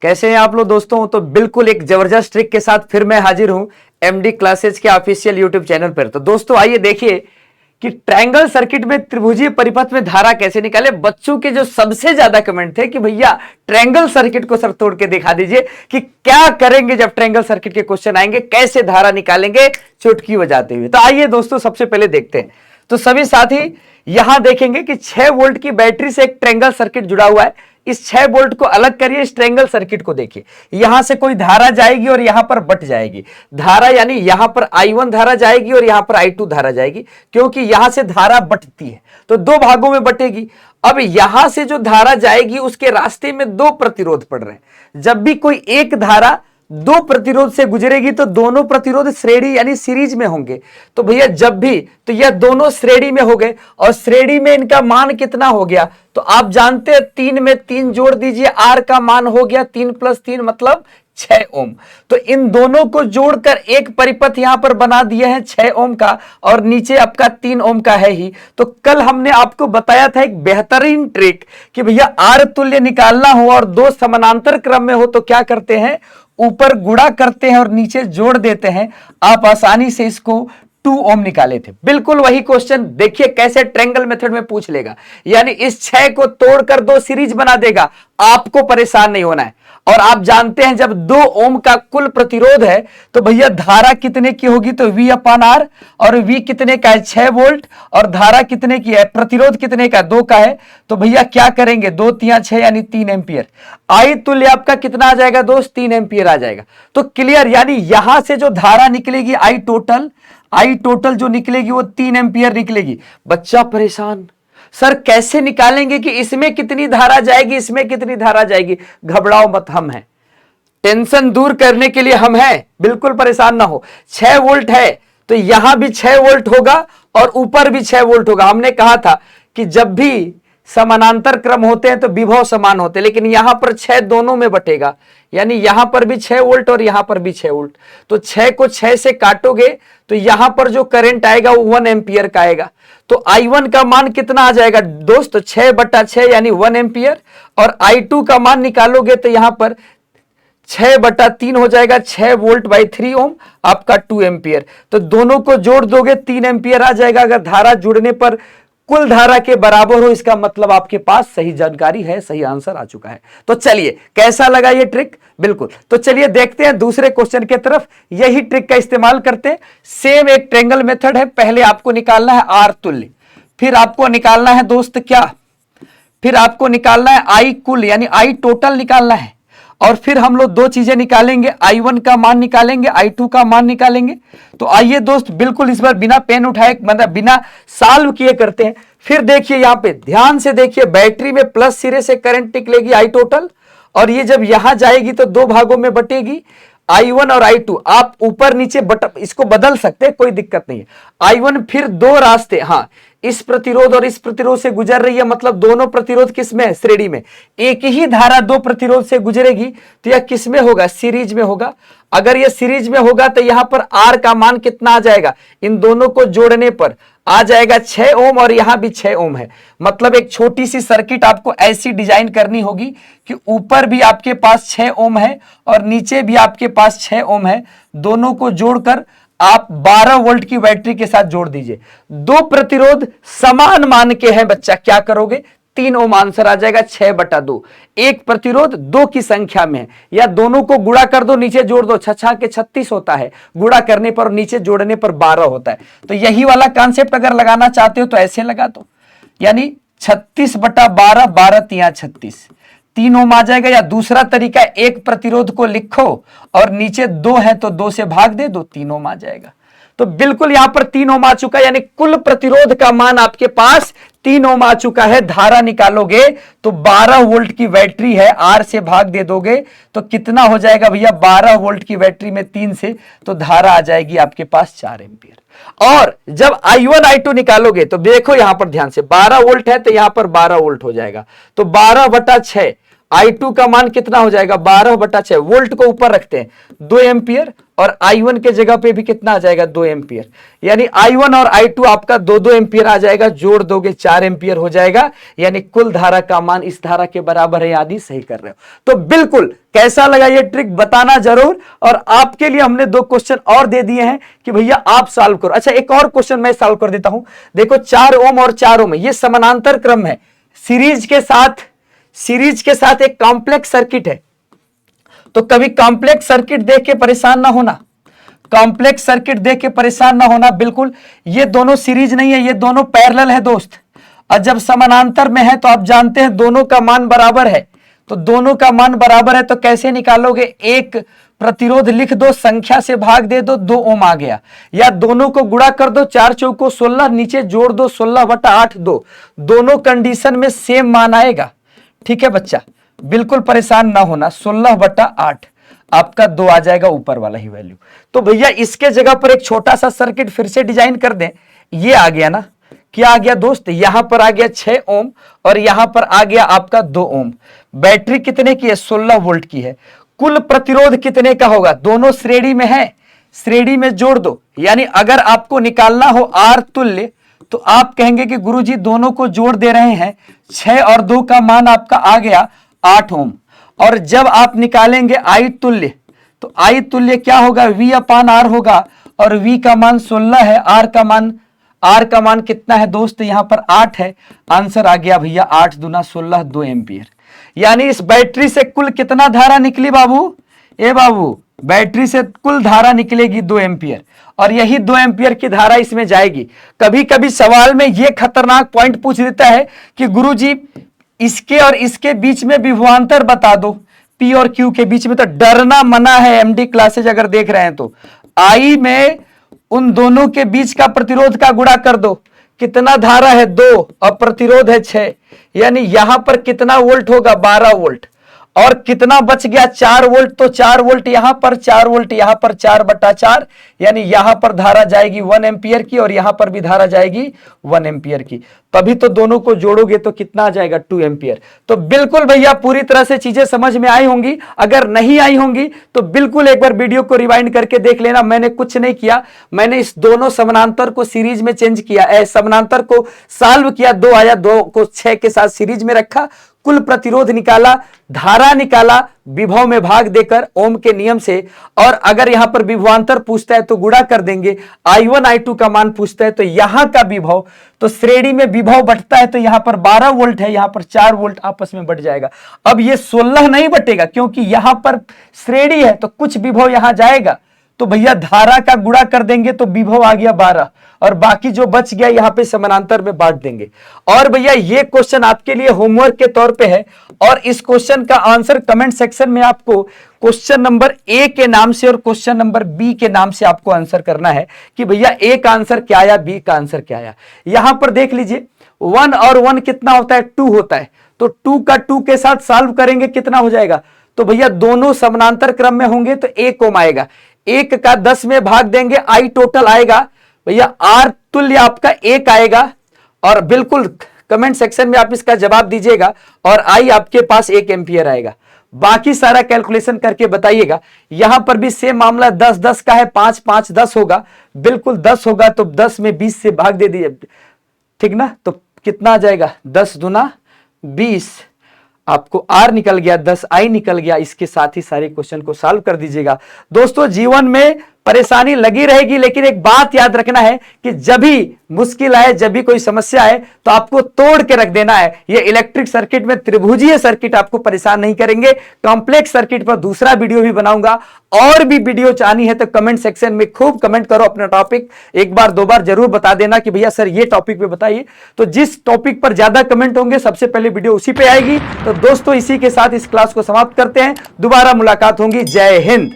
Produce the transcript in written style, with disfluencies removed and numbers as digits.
कैसे हैं आप लोग दोस्तों। तो बिल्कुल एक जबरदस्त ट्रिक के साथ फिर मैं हाजिर हूं एमडी क्लासेज के ऑफिशियल यूट्यूब चैनल पर। तो दोस्तों आइए देखिए कि ट्रायंगल सर्किट में त्रिभुजीय परिपथ में धारा कैसे निकाले। बच्चों के जो सबसे ज्यादा कमेंट थे कि भैया ट्रायंगल सर्किट को सर तोड़ के दिखा दीजिए कि क्या करेंगे जब ट्रायंगल सर्किट के क्वेश्चन आएंगे, कैसे धारा निकालेंगे चुटकी बजाते हुए। तो आइए दोस्तों सबसे पहले देखते हैं। तो सभी साथी यहां देखेंगे कि 6 वोल्ट की बैटरी से एक ट्रायंगल सर्किट जुड़ा हुआ है। इस 6 वोल्ट को अलग करिए, इस ट्रायंगल सर्किट को देखिए। यहां से कोई धारा जाएगी और यहां पर बट जाएगी धारा, यानी यहां पर I1 धारा जाएगी और यहां पर I2 धारा जाएगी, क्योंकि यहां से धारा बटती है तो दो भागों में बटेगी। अब यहां से जो धारा जाएगी उसके रास्ते में दो प्रतिरोध पड़ रहे हैं। जब भी कोई एक धारा दो प्रतिरोध से गुजरेगी तो दोनों प्रतिरोध श्रेणी यानी सीरीज में होंगे। तो भैया जब भी तो यह दोनों श्रेणी में हो गए और श्रेणी में इनका मान कितना हो गया, तो आप जानते हैं 3 में 3 जोड़ दीजिए, आर का मान हो गया 3 + 3 मतलब 6 ओम। तो इन दोनों को जोड़कर एक परिपथ यहां पर बना दिए हैं 6 ओम का और नीचे आपका 3 ओम का है ही। तो कल हमने आपको बताया था एक बेहतरीन ट्रिक कि भैया आर तुल्य निकालना हो और दो समानांतर क्रम में हो तो क्या करते हैं, ऊपर गुणा करते हैं और नीचे जोड़ देते हैं। आप आसानी से इसको 2 ओम निकाले थे। बिल्कुल वही क्वेश्चन देखिए कैसे ट्रायंगल मेथड में पूछ लेगा, यानी इस 6 को तोड़कर दो सीरीज बना देगा। आपको परेशान नहीं होना है। और आप जानते हैं जब 2 ओम का कुल प्रतिरोध है तो भैया धारा कितने की होगी, तो V/R, और V कितने का है 6 वोल्ट, और धारा कितने की है, प्रतिरोध कितने का 2 का है। तो भैया क्या करेंगे 2 × 3 = 6 यानी 3 एम्पियर। आई तुल्य आपका कितना आ जाएगा दोस्त, 3 एम्पियर आ जाएगा। तो क्लियर, यानी यहां से जो धारा निकलेगी आई टोटल जो निकलेगी वो 3 एम्पियर निकलेगी। बच्चा परेशान, सर कैसे निकालेंगे कि इसमें कितनी धारा जाएगी इसमें कितनी धारा जाएगी। घबराओ मत, हम हैं, टेंशन दूर करने के लिए हम हैं, बिल्कुल परेशान ना हो। 6 वोल्ट है तो यहां भी 6 वोल्ट होगा और ऊपर भी 6 वोल्ट होगा। हमने कहा था कि जब भी समानांतर क्रम होते हैं तो विभव समान होते हैं, लेकिन यहां पर 6 दोनों में बटेगा, यानी यहां पर भी 6 वोल्ट और यहां पर भी 6 वोल्ट। तो 6 को 6 से काटोगे तो यहां पर जो करंट आएगा वो 1 एम्पियर का आएगा। तो I1 का मान कितना आ जाएगा दोस्त, 6/6 यानी 1 एम्पियर, और I2 का मान निकालोगे तो यहां पर 6/3 हो जाएगा, 6 वोल्ट बाई 3 ओम आपका 2 एम्पियर। तो दोनों को जोड़ दोगे 3 एम्पियर आ जाएगा। अगर धारा जुड़ने पर कुल धारा के बराबर हो, इसका मतलब आपके पास सही जानकारी है, सही आंसर आ चुका है। तो चलिए कैसा लगा ये ट्रिक, बिल्कुल। तो चलिए देखते हैं दूसरे क्वेश्चन की तरफ। यही ट्रिक का इस्तेमाल करते हैं, सेम एक ट्रायंगल मेथड है। पहले आपको निकालना है आर तुल्य, फिर आपको निकालना है दोस्त क्या, फिर आपको निकालना है आई कुल यानी आई टोटल निकालना है, और फिर हम लोग दो चीजें निकालेंगे, I1 का मान निकालेंगे, I2 का मान निकालेंगे। तो आइए दोस्त बिल्कुल इस बार बिना पेन उठाए, मतलब बिना सॉल्व किए करते हैं। फिर देखिए यहां पे ध्यान से देखिए, बैटरी में प्लस सिरे से करंट निकलेगी I टोटल, और ये जब यहां जाएगी तो दो भागों में बटेगी, I1 और I2। आप ऊपर नीचे इसको बदल सकते हैं, कोई दिक्कत नहीं है। I1 फिर दो रास्ते, हाँ इस प्रतिरोध और इस प्रतिरोध से गुजर रही है, मतलब दोनों प्रतिरोध किस में, श्रेणी में। एक ही धारा दो प्रतिरोध से गुजरेगी तो यह किस में होगा, सीरीज में होगा। अगर यह सीरीज में होगा तो यहां पर आर का मान कितना आ जाएगा, इन दोनों को जोड़ने पर आ जाएगा 6 ओम, और यहां भी 6 ओम है। मतलब एक छोटी सी सर्किट आपको ऐसी डिजाइन करनी होगी कि ऊपर भी आपके पास 6 ओम है और नीचे भी आपके पास 6 ओम है। दोनों को जोड़कर आप 12 वोल्ट की बैटरी के साथ जोड़ दीजिए। दो प्रतिरोध समान मान के हैं बच्चा, क्या करोगे 3 ओम आंसर आ जाएगा, 6/2। एक प्रतिरोध 2 की संख्या में है, या दोनों को गुणा कर दो, नीचे जोड़ दो, 6 के 36 होता है, गुणा करने पर नीचे जोड़ने पर 12 होता है। तो यही वाला कॉन्सेप्ट अगर लगाना चाहते हो तो ऐसे लगा दो, यानी 36/12, 12 × 36, 3 ओम आ जाएगा। या दूसरा तरीका, एक प्रतिरोध को लिखो और नीचे 2 है तो 2 से भाग दे दो, 3 ओम आ जाएगा। तो बिल्कुल यहां पर 3 ओम आ चुका है, यानी कुल प्रतिरोध का मान आपके पास 3 ओम आ चुका है। धारा निकालोगे तो 12 वोल्ट की बैटरी है, आर से भाग दे दोगे तो कितना हो जाएगा भैया, 12 वोल्ट की बैटरी में 3 से, तो धारा आ जाएगी आपके पास 4 एम्पियर। और जब I1 I2 निकालोगे तो देखो यहां पर ध्यान से, 12 वोल्ट है तो यहां पर 12 वोल्ट हो जाएगा, तो 12/6 I2 का मान कितना हो जाएगा, 12/6, वोल्ट को ऊपर रखते हैं 2 एम्पियर, और I1 के जगह पे भी कितना आ जाएगा 2 एम्पियर, यानी I1 और I2 आपका 2-2 एम्पियर आ जाएगा, जोड़ दोगे 4 एम्पियर हो जाएगा, यानी कुल धारा का मान इस धारा के बराबर है, यानी सही कर रहे हो। तो बिल्कुल कैसा लगा ये ट्रिक बताना जरूर। और आपके लिए हमने 2 क्वेश्चन और दे दिए हैं कि भैया आप सॉल्व करो। अच्छा एक और क्वेश्चन मैं सॉल्व कर देता हूं। देखो 4 ओम और 4 ओम ये समानांतर क्रम है, सीरीज के साथ एक कॉम्प्लेक्स सर्किट है। तो कभी कॉम्प्लेक्स सर्किट देख के परेशान ना होना, कॉम्प्लेक्स सर्किट देख के परेशान ना होना। बिल्कुल ये दोनों सीरीज नहीं है, ये दोनों पैरेलल है दोस्त। और जब समानांतर में है तो आप जानते हैं दोनों का मान बराबर है। तो दोनों का मान बराबर है तो कैसे निकालोगे, एक प्रतिरोध लिख दो, संख्या से भाग दे दो, 2 ओम आ गया। या दोनों को गुणा कर दो, 4 चौको 16, नीचे जोड़ दो 16/8 2। दोनों कंडीशन में सेम मान आएगा। ठीक है बच्चा, बिल्कुल परेशान ना होना। 16/8 आपका 2 आ जाएगा, ऊपर वाला ही वैल्यू। तो भैया इसके जगह पर एक छोटा सा सर्किट फिर से डिजाइन कर दें। ये आ गया ना, क्या आ गया दोस्त, यहां पर आ गया 6 ओम और यहां पर आ गया आपका 2 ओम। बैटरी कितने की है, 16 वोल्ट की है। कुल प्रतिरोध कितने का होगा, दोनों श्रेणी में है, श्रेणी में जोड़ दो। यानी अगर आपको निकालना हो आर तुल्य तो आप कहेंगे कि गुरुजी दोनों को जोड़ दे रहे हैं, 6 और 2 का मान आपका आ गया 8 ओम। और जब आप निकालेंगे आई तुल्य तो आई तुल्य क्या होगा, V/R होगा। और V का मान 16 है, R का मान कितना है दोस्त, यहां पर 8 है। आंसर आ गया भैया 8 दूना 16, 2 एम्पियर। यानी इस बैटरी से कुल कितना धारा निकली बाबू, ए बाबू, बैटरी से कुल धारा निकलेगी 2 एम्पियर। और यही 2 एम्पियर की धारा इसमें जाएगी। कभी कभी सवाल में यह खतरनाक पॉइंट पूछ देता है कि गुरुजी इसके और इसके बीच में विभवांतर बता दो, P और Q के बीच में। तो डरना मना है, MD क्लासेज अगर देख रहे हैं तो I में उन दोनों के बीच का प्रतिरोध का गुणा कर दो। कितना धारा है 2 और प्रतिरोध है 6, यानी यहां पर कितना वोल्ट होगा 12 वोल्ट। और कितना बच गया 4 वोल्ट, तो 4 वोल्ट यहां पर, 4 वोल्ट यहां पर, 4/4, यानी यहां पर धारा जाएगी 1 एम्पियर की और यहां पर भी धारा जाएगी 1 एम्पियर की। तभी तो दोनों को जोड़ोगे तो कितना आ जाएगा 2 एम्पियर। तो बिल्कुल भैया पूरी तरह से चीजें समझ में आई होंगी। अगर नहीं आई होंगी तो बिल्कुल एक बार वीडियो को रिवाइंड करके देख लेना। मैंने कुछ नहीं किया, मैंने इस दोनों समानांतर को सीरीज में चेंज किया, समानांतर को सॉल्व किया, 2 आया, 2 को 6 के साथ सीरीज में रखा, कुल प्रतिरोध निकाला, धारा निकाला, विभव में भाग देकर ओम के नियम से। और अगर यहां पर विभवांतर पूछता है तो गुणा कर देंगे। I1 I2 का मान पूछता है तो यहां का विभव, तो श्रेणी में विभव बढ़ता है तो यहां पर 12 वोल्ट है, यहां पर 4 वोल्ट आपस में बढ़ जाएगा। अब ये 16 नहीं बटेगा क्योंकि यहां पर श्रेणी है तो कुछ विभव यहां जाएगा। तो भैया धारा का गुणा कर देंगे तो विभव आ गया 12 और बाकी जो बच गया यहां पे समानांतर में बांट देंगे। और भैया ये क्वेश्चन आपके लिए होमवर्क के तौर पे है और इस क्वेश्चन का आंसर कमेंट सेक्शन में आपको क्वेश्चन नंबर A के नाम से और क्वेश्चन नंबर B के नाम से आपको आंसर करना है कि भैया A का आंसर क्या आया, B का आंसर क्या आया। यहां पर देख लीजिए 1 और 1 कितना होता है, 2 होता है। तो 2 का 2 के साथ सॉल्व करेंगे कितना हो जाएगा, तो भैया दोनों समानांतर क्रम में होंगे तो 1 ओम आएगा। 1 का 10 में भाग देंगे, आई टोटल आएगा भैया, आर तुल्य आपका 1 आएगा। और बिल्कुल कमेंट सेक्शन में आप इसका जवाब दीजिएगा और आई आपके पास 1 एम्पियर आएगा। बाकी सारा कैलकुलेशन करके बताइएगा। यहां पर भी सेम मामला 10-10 का है, 5-5 10 होगा, बिल्कुल 10 होगा तो 10 में 20 से भाग दे दीजिए, ठीक ना। तो कितना आ जाएगा 10 दूना 20, आपको आर निकल गया, 10 आई निकल गया। इसके साथ ही सारे क्वेश्चन को सॉल्व कर दीजिएगा। दोस्तों जीवन में परेशानी लगी रहेगी, लेकिन एक बात याद रखना है कि जब भी मुश्किल आए, जब भी कोई समस्या आए तो आपको तोड़ के रख देना है। ये इलेक्ट्रिक सर्किट में त्रिभुजीय सर्किट आपको परेशान नहीं करेंगे। कॉम्प्लेक्स सर्किट पर दूसरा वीडियो भी बनाऊंगा। और भी वीडियो चाहनी है तो कमेंट सेक्शन में खूब कमेंट करो अपना टॉपिक, एक बार 2 बार जरूर बता देना कि भैया सर ये टॉपिक पे बताइए। तो जिस टॉपिक पर ज्यादा कमेंट होंगे सबसे पहले वीडियो उसी पे आएगी। तो दोस्तों इसी के साथ इस क्लास को समाप्त करते हैं, दोबारा मुलाकात होगी। जय हिंद।